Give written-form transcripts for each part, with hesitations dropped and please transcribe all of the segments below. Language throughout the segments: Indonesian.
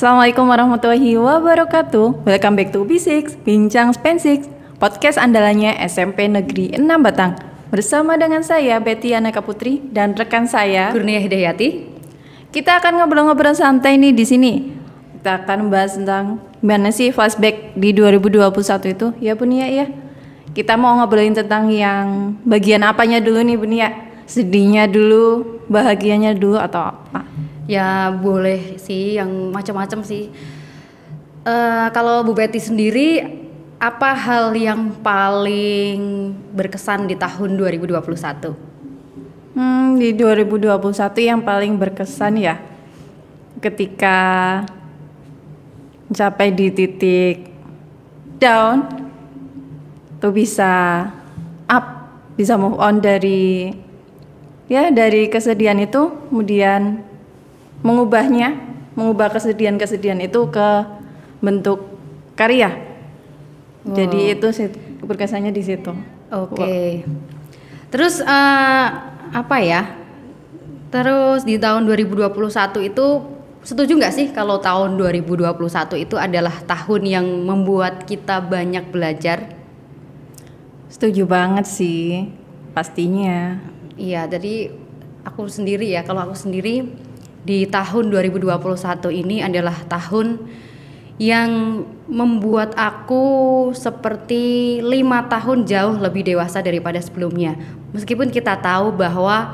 Assalamualaikum warahmatullahi wabarakatuh. Welcome back to B6, Bincang Spen6, podcast andalannya SMP Negeri 6 Batang. Bersama dengan saya Betty Anaka Putri dan rekan saya Kurnia Hidayati. Kita akan ngobrol-ngobrol santai nih di sini. Kita akan membahas tentang gimana sih flashback di 2021 itu, ya Bunia ya. Kita mau ngobrolin tentang yang bagian apanya dulu nih Bunia? Sedihnya dulu, bahagianya dulu atau apa? Ya boleh sih, yang macam-macam sih. Kalau Bu Betty sendiri, apa hal yang paling berkesan di tahun 2021? Di 2021 yang paling berkesan ya, ketika mencapai di titik down, tuh bisa up, bisa move on dari kesedihan itu, kemudian mengubah kesedihan itu ke bentuk karya. Jadi itu berkesannya di situ. Oke. Terus apa ya? Terus di tahun 2021 itu setuju nggak sih kalau tahun 2021 itu adalah tahun yang membuat kita banyak belajar? Setuju banget sih, pastinya. Iya, jadi kalau aku sendiri di tahun 2021 ini adalah tahun yang membuat aku seperti 5 tahun jauh lebih dewasa daripada sebelumnya. Meskipun kita tahu bahwa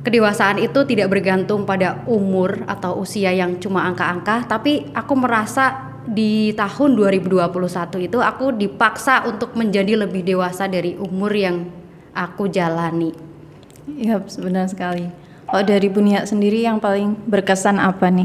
kedewasaan itu tidak bergantung pada umur atau usia yang cuma angka-angka, tapi aku merasa di tahun 2021 itu aku dipaksa untuk menjadi lebih dewasa dari umur yang aku jalani. Iya, benar sekali. Kalau dari Bunia sendiri yang paling berkesan apa nih?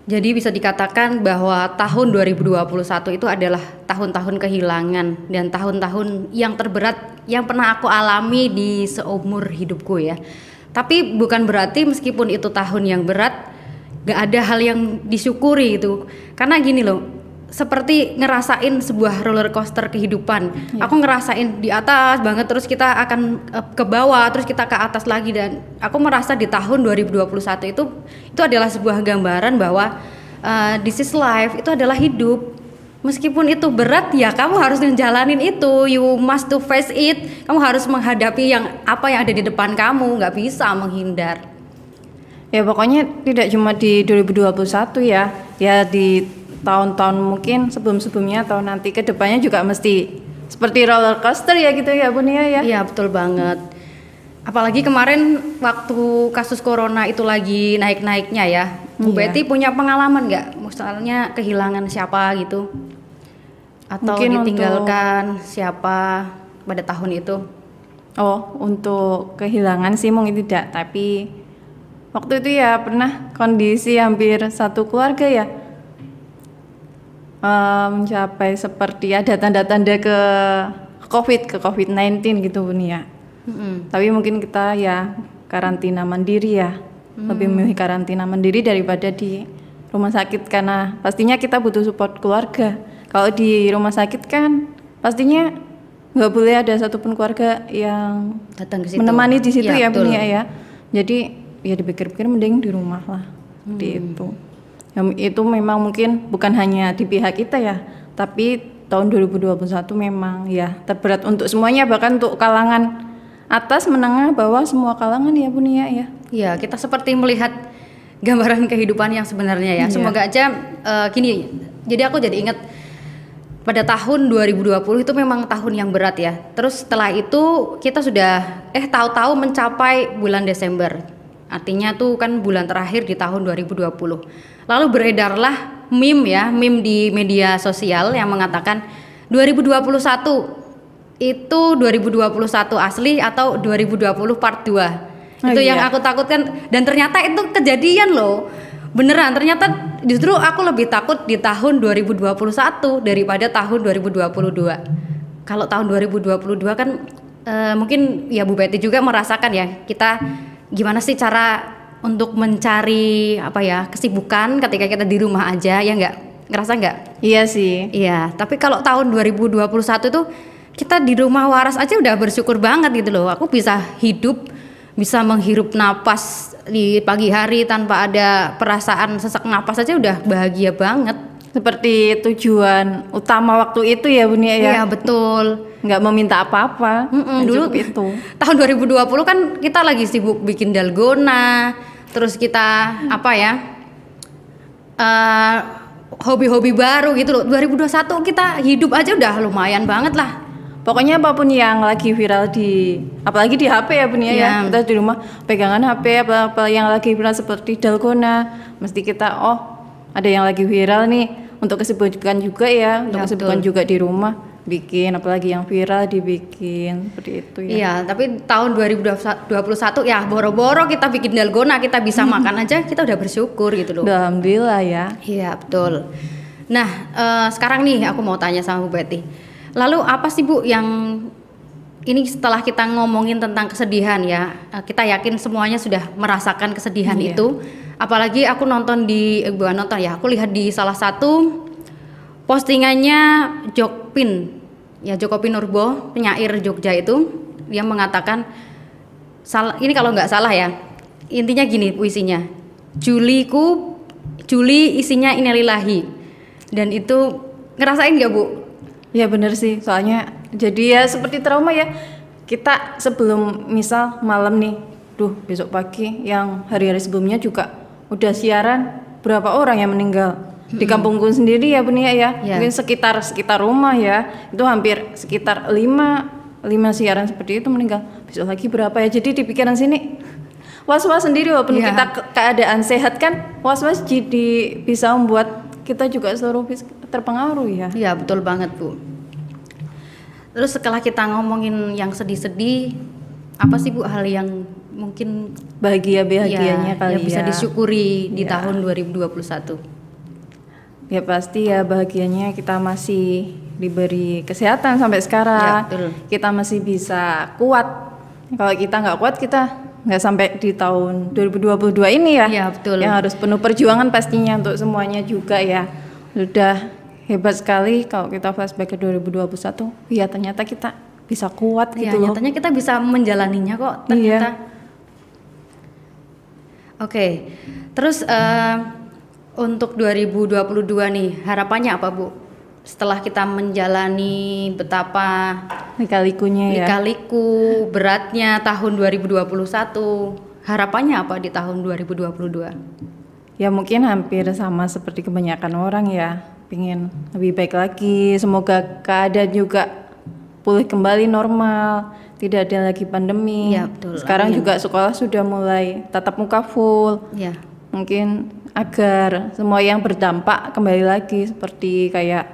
Jadi bisa dikatakan bahwa tahun 2021 itu adalah tahun-tahun kehilangan dan tahun-tahun yang terberat yang pernah aku alami di seumur hidupku ya. Tapi bukan berarti meskipun itu tahun yang berat gak ada hal yang disyukuri itu. Karena gini loh, seperti ngerasain sebuah roller coaster kehidupan. Aku ngerasain di atas banget, terus kita akan ke bawah, terus kita ke atas lagi. Dan aku merasa di tahun 2021 itu adalah sebuah gambaran bahwa this is life, itu adalah hidup. Meskipun itu berat ya kamu harus ngejalanin itu. You must to face it. Kamu harus menghadapi apa yang ada di depan kamu, nggak bisa menghindar. Ya pokoknya tidak cuma di 2021 ya. Ya di tahun-tahun mungkin sebelum-sebelumnya atau nanti ke depannya juga mesti seperti roller coaster ya gitu ya Bunia ya. Iya betul banget. Apalagi kemarin waktu kasus corona itu lagi naik-naiknya ya. Bu Betty punya pengalaman nggak? Misalnya kehilangan siapa gitu? Atau mungkin ditinggalkan siapa pada tahun itu? Oh, untuk kehilangan sih mungkin tidak. Tapi waktu itu ya pernah kondisi hampir satu keluarga ya. Mencapai seperti ada tanda-tanda ke COVID-19 gitu Bun ya. Tapi mungkin kita ya karantina mandiri ya. Lebih memilih karantina mandiri daripada di rumah sakit karena pastinya kita butuh support keluarga. Kalau di rumah sakit kan pastinya nggak boleh ada satupun keluarga yang datang ke situ, menemani di situ ya Bun betul. ya. Jadi ya dipikir-pikir mending di rumah lah. Seperti itu. Itu memang mungkin bukan hanya di pihak kita ya, tapi tahun 2021 memang ya terberat untuk semuanya, bahkan untuk kalangan atas, menengah, bawah, semua kalangan ya Bunia ya. Iya, kita seperti melihat gambaran kehidupan yang sebenarnya ya. Semoga aja gini. Jadi aku jadi ingat pada tahun 2020 itu memang tahun yang berat ya. Terus setelah itu kita sudah tahu-tahu mencapai bulan Desember. Artinya tuh kan bulan terakhir di tahun 2020. Lalu beredarlah meme di media sosial yang mengatakan 2021 itu 2021 asli atau 2020 part 2. Itu yang aku takutkan dan ternyata itu kejadian loh. Beneran, ternyata justru aku lebih takut di tahun 2021 daripada tahun 2022. Kalau tahun 2022 kan mungkin ya Bu Betty juga merasakan ya, kita gimana sih cara untuk mencari kesibukan ketika kita di rumah aja ya ngerasa nggak? Iya sih. Iya, tapi kalau tahun 2021 itu kita di rumah waras aja udah bersyukur banget gitu loh. Aku bisa hidup bisa menghirup napas di pagi hari tanpa ada perasaan sesak napas aja udah bahagia banget. Seperti tujuan utama waktu itu ya Bun ya. Iya betul. Nggak meminta apa-apa. Dulu itu. Tahun 2020 kan kita lagi sibuk bikin dalgona, terus kita hobi-hobi baru gitu loh. 2021 kita hidup aja udah lumayan banget lah. Pokoknya apapun yang lagi viral apalagi di HP ya Bun ya. Kita di rumah pegangan HP apa yang lagi viral seperti dalgona, mesti kita ada yang lagi viral nih untuk kesibukan juga ya, untuk kesibukan juga di rumah bikin, apalagi yang viral dibikin seperti itu ya. Iya, tapi tahun 2021 ya boro-boro kita bikin dalgona, kita bisa makan aja, kita udah bersyukur gitu loh. Alhamdulillah ya. Iya, betul. Nah, sekarang nih aku mau tanya sama Bu Betty. Lalu apa sih Bu yang ini setelah kita ngomongin tentang kesedihan ya, kita yakin semuanya sudah merasakan kesedihan itu. Apalagi aku bukan nonton ya, aku lihat di salah satu postingannya Jokpin, ya Joko Pinurbo, penyair Jogja itu, dia mengatakan, ini kalau nggak salah ya, intinya gini puisinya, Juli isinya innalillahi, dan itu ngerasain nggak Bu? Ya bener sih, soalnya jadi ya seperti trauma ya, kita sebelum misal malam nih, besok pagi yang hari-hari sebelumnya juga udah siaran berapa orang yang meninggal. Di kampungku sendiri ya Bun ya. Mungkin sekitar rumah ya, itu hampir sekitar 5 siaran seperti itu meninggal. Besok lagi berapa ya, jadi di pikiran sini was-was sendiri walaupun kita keadaan sehat kan, was-was jadi bisa membuat kita juga seluruh terpengaruh ya. Iya betul banget Bu. Terus setelah kita ngomongin yang sedih-sedih, apa sih Bu hal yang mungkin bahagianya kali yang bisa disyukuri di tahun 2021? Ya pasti ya bahagianya kita masih diberi kesehatan sampai sekarang. Kita masih bisa kuat. Kalau kita nggak kuat, kita nggak sampai di tahun 2022 ini ya. Iya betul. Yang harus penuh perjuangan pastinya untuk semuanya juga ya. Sudah hebat sekali kalau kita flashback ke 2021. Ya ternyata kita bisa kuat gitu loh. Nyatanya kita bisa menjalaninya kok ternyata. Oke. Terus untuk 2022 nih harapannya apa Bu? Setelah kita menjalani betapa lika-liku beratnya tahun 2021, harapannya apa di tahun 2022? Ya mungkin hampir sama seperti kebanyakan orang ya, pengen lebih baik lagi, semoga keadaan juga pulih kembali normal, tidak ada lagi pandemi. Ya, betul. Sekarang juga sekolah sudah mulai tatap muka full. Ya. Mungkin agar semua yang berdampak kembali lagi seperti kayak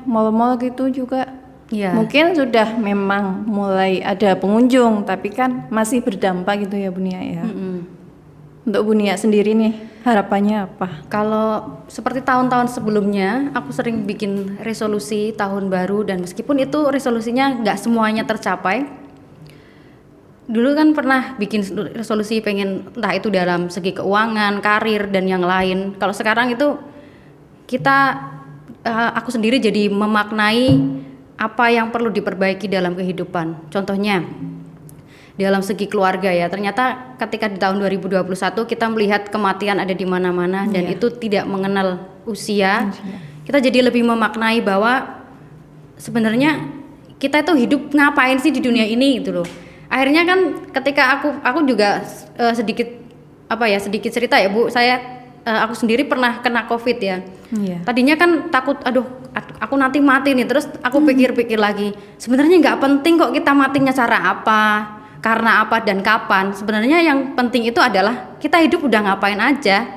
mal-mal gitu juga. Ya. Mungkin sudah memang mulai ada pengunjung, tapi kan masih berdampak gitu ya Bunia ya. Untuk Bunia sendiri nih harapannya apa? Kalau seperti tahun-tahun sebelumnya, aku sering bikin resolusi tahun baru dan meskipun itu resolusinya nggak semuanya tercapai. Dulu kan pernah bikin resolusi pengen entah itu dalam segi keuangan, karir dan yang lain. Kalau sekarang itu aku sendiri jadi memaknai apa yang perlu diperbaiki dalam kehidupan. Contohnya dalam segi keluarga ya. Ternyata ketika di tahun 2021 kita melihat kematian ada di mana-mana dan itu tidak mengenal usia. Kita jadi lebih memaknai bahwa sebenarnya kita itu hidup ngapain sih di dunia ini gitu loh. Akhirnya kan ketika aku juga sedikit cerita ya Bu, aku sendiri pernah kena COVID ya. Tadinya kan takut, aku nanti mati nih, terus aku pikir-pikir lagi, sebenarnya nggak penting kok kita matinya cara apa, karena apa dan kapan. Sebenarnya yang penting itu adalah kita hidup udah ngapain aja.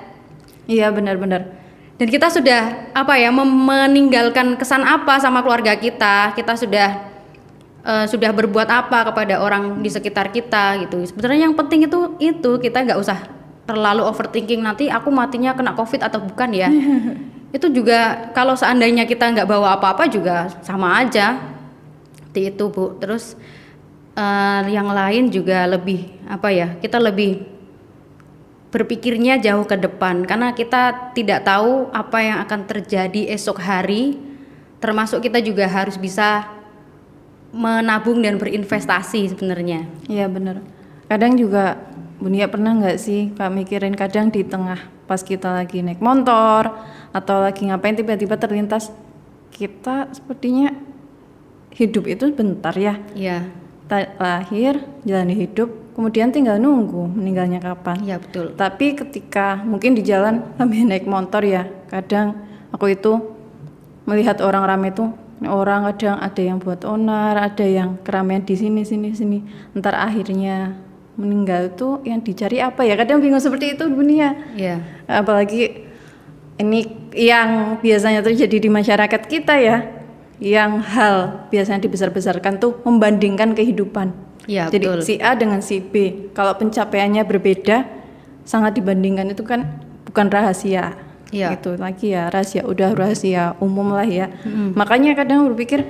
Iya benar-benar. Dan kita sudah meninggalkan kesan apa sama keluarga kita sudah berbuat apa kepada orang di sekitar kita gitu. Sebenarnya yang penting itu kita nggak usah terlalu overthinking nanti aku matinya kena COVID atau bukan ya. Itu juga kalau seandainya kita nggak bawa apa-apa juga sama aja. Seperti itu Bu. Terus yang lain juga kita lebih berpikirnya jauh ke depan karena kita tidak tahu apa yang akan terjadi esok hari. Termasuk kita juga harus bisa menabung dan berinvestasi sebenarnya. Iya benar. kadang juga Bunia pernah nggak sih Kak mikirin kadang di tengah pas kita lagi naik motor atau lagi ngapain tiba-tiba terlintas kita sepertinya hidup itu bentar ya. Iya. Lahir, jalani hidup, kemudian tinggal nunggu meninggalnya kapan. Iya betul. Tapi ketika mungkin di jalan sambil naik motor ya, kadang aku itu melihat orang ramai tuh, orang kadang ada yang buat onar, ada yang keramaian di sini. Ntar akhirnya meninggal tuh yang dicari apa ya? Kadang bingung seperti itu dunia. Iya. Apalagi ini yang biasanya terjadi di masyarakat kita ya. Yang hal biasanya dibesar-besarkan tuh membandingkan kehidupan. Ya, jadi betul. si A dengan si B, kalau pencapaiannya berbeda, sangat dibandingkan itu kan bukan rahasia. Ya. Itu lagi ya rahasia, udah rahasia umum lah ya. Makanya kadang berpikir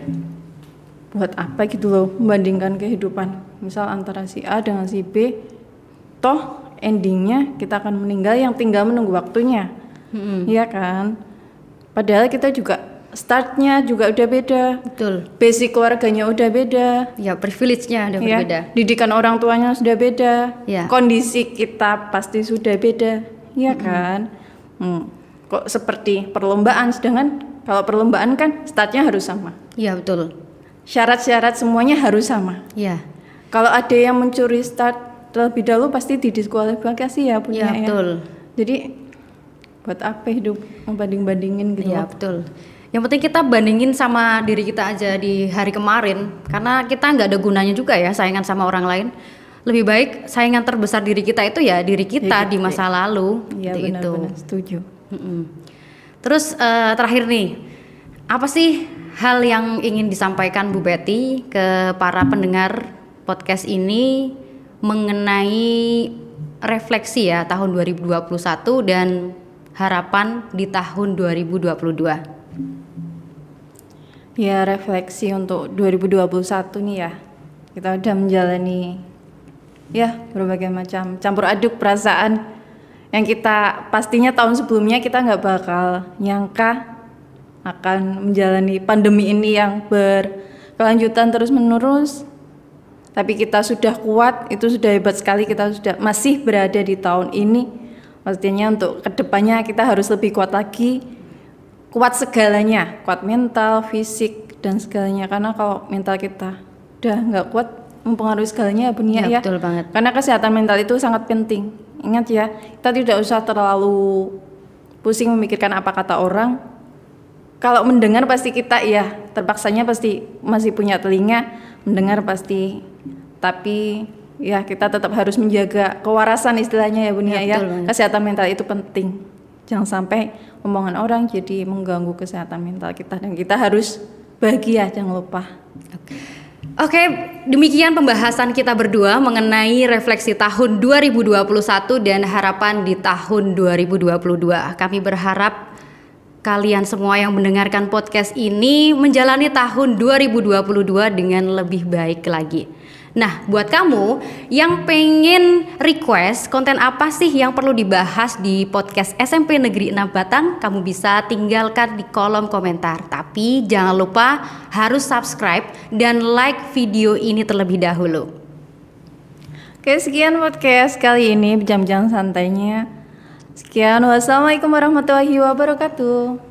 buat apa gitu loh membandingkan kehidupan. Misal antara si A dengan si B, toh endingnya kita akan meninggal, yang tinggal menunggu waktunya. Iya kan? Padahal kita juga startnya juga udah beda, Betul. basic keluarganya udah beda, Ya privilege-nya udah ya, berbeda. didikan orang tuanya sudah beda, Ya. kondisi kita pasti sudah beda, ya kan? Kok seperti perlombaan, sedangkan kalau perlombaan kan startnya harus sama, Iya betul. syarat-syarat semuanya harus sama. Iya. Kalau ada yang mencuri start terlebih dahulu pasti didiskualifikasi ya punya Iya betul. Jadi buat apa hidup membanding-bandingin gitu? Iya betul. Yang penting kita bandingin sama diri kita aja di hari kemarin, karena kita nggak ada gunanya juga ya saingan sama orang lain. Lebih baik saingan terbesar diri kita itu ya diri kita di masa lalu. Iya Seperti itu. benar-benar setuju. Terus terakhir nih, apa sih hal yang ingin disampaikan Bu Betty ke para pendengar podcast ini mengenai refleksi ya tahun 2021 dan harapan di tahun 2022? Ya refleksi untuk 2021 nih ya, kita udah menjalani ya berbagai macam campur aduk perasaan yang kita pastinya tahun sebelumnya kita nggak bakal nyangka akan menjalani pandemi ini yang berkelanjutan terus menerus. Tapi kita sudah kuat, itu sudah hebat sekali, kita sudah masih berada di tahun ini. Pastinya untuk kedepannya kita harus lebih kuat lagi, kuat segalanya, kuat mental, fisik dan segalanya. Karena kalau mental kita udah nggak kuat, mempengaruhi segalanya ya Bunia ya. Betul banget. Karena kesehatan mental itu sangat penting. Ingat ya, kita tidak usah terlalu pusing memikirkan apa kata orang. Kalau mendengar pasti kita ya, terpaksanya pasti masih punya telinga, mendengar pasti. Tapi ya kita tetap harus menjaga kewarasan istilahnya ya Bunia ya. Kesehatan mental itu penting. Jangan sampai omongan orang jadi mengganggu kesehatan mental kita, dan kita harus bahagia, jangan lupa. Oke, demikian pembahasan kita berdua mengenai refleksi tahun 2021 dan harapan di tahun 2022. Kami berharap kalian semua yang mendengarkan podcast ini menjalani tahun 2022 dengan lebih baik lagi. Nah, buat kamu yang pengen request konten apa sih yang perlu dibahas di podcast SMP Negeri 6 Batang, kamu bisa tinggalkan di kolom komentar. Tapi jangan lupa harus subscribe dan like video ini terlebih dahulu. Oke, sekian podcast kali ini, bincang-bincang santainya. Sekian, wassalamualaikum warahmatullahi wabarakatuh.